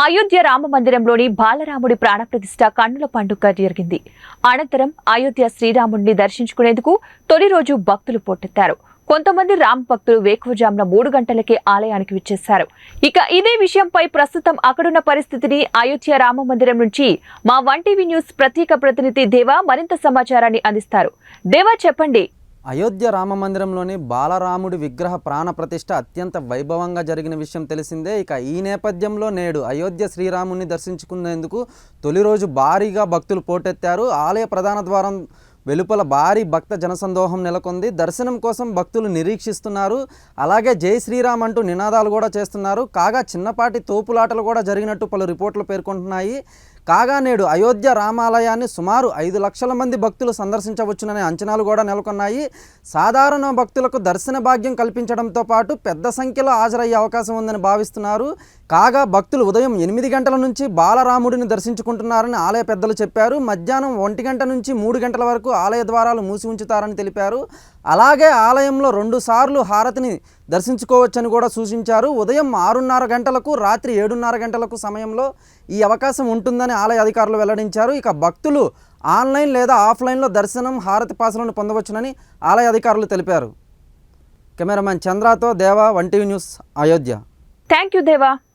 అయోధ్య రామ మందిరంలోని బాలరాముడి ప్రాణప్రతిష్ఠ కన్నుల పండుగ జరిగింది. అనంతరం అయోధ్య శ్రీరాముడిని దర్శించుకునేందుకు తొలి రోజు భక్తులు పోటెత్తారు. కొంతమంది రామ భక్తులు వేకువజామున 3 గంటలకే ఆలయానికి విచ్చేశారు. ఇక ఇదే విషయంపై ప్రస్తుతం అక్కడున్న పరిస్థితిని అయోధ్య రామ మందిరం నుంచి మా 1TV న్యూస్ ప్రత్యేక ప్రతినిధి దేవా మరింత సమాచారాన్ని అందిస్తారు. దేవా, చెప్పండి. అయోధ్య రామ మందిరంలోని బాలరాముడి విగ్రహ ప్రాణ ప్రతిష్ఠ అత్యంత వైభవంగా జరిగిన విషయం తెలిసిందే. ఇక ఈ నేపథ్యంలో నేడు అయోధ్య శ్రీరాముని దర్శించుకునేందుకు తొలి రోజు భారీగా భక్తులు పోటెత్తారు. ఆలయ ప్రధాన ద్వారం వెలుపల భారీ భక్త జనసందోహం నెలకొంది. దర్శనం కోసం భక్తులు నిరీక్షిస్తున్నారు. అలాగే జై శ్రీరామ్ అంటూ నినాదాలు కూడా చేస్తున్నారు. కాగా చిన్నపాటి తోపులాటలు కూడా జరిగినట్టు పలు రిపోర్టులు పేర్కొంటున్నాయి. కాగా నేడు అయోధ్య రామాలయాన్ని సుమారు 5 లక్షల మంది భక్తులు సందర్శించవచ్చుననే అంచనాలు కూడా నెలకొన్నాయి. సాధారణ భక్తులకు దర్శన భాగ్యం కల్పించడంతో పాటు పెద్ద సంఖ్యలో హాజరయ్యే అవకాశం ఉందని భావిస్తున్నారు. కాగా భక్తులు ఉదయం 8 గంటల నుంచి బాలరాముడిని దర్శించుకుంటున్నారని ఆలయ పెద్దలు చెప్పారు. మధ్యాహ్నం 1 గంట నుంచి 3 గంటల వరకు ఆలయ ద్వారాలు మూసి ఉంచుతారని తెలిపారు. అలాగే ఆలయంలో 2 సార్లు హారతిని దర్శించుకోవచ్చని కూడా సూచించారు. ఉదయం 6:30 గంటలకు, రాత్రి 7:30 గంటలకు సమయంలో ఈ అవకాశం ఉంటుందని ఆలయ అధికారులు వెల్లడించారు. ఇక భక్తులు ఆన్లైన్ లేదా ఆఫ్లైన్లో దర్శనం, హారతి పాసులను పొందవచ్చునని ఆలయ అధికారులు తెలిపారు. కెమెరామెన్ చంద్రతో దేవా, 1TV news, Ayodhya. Thank you దేవా.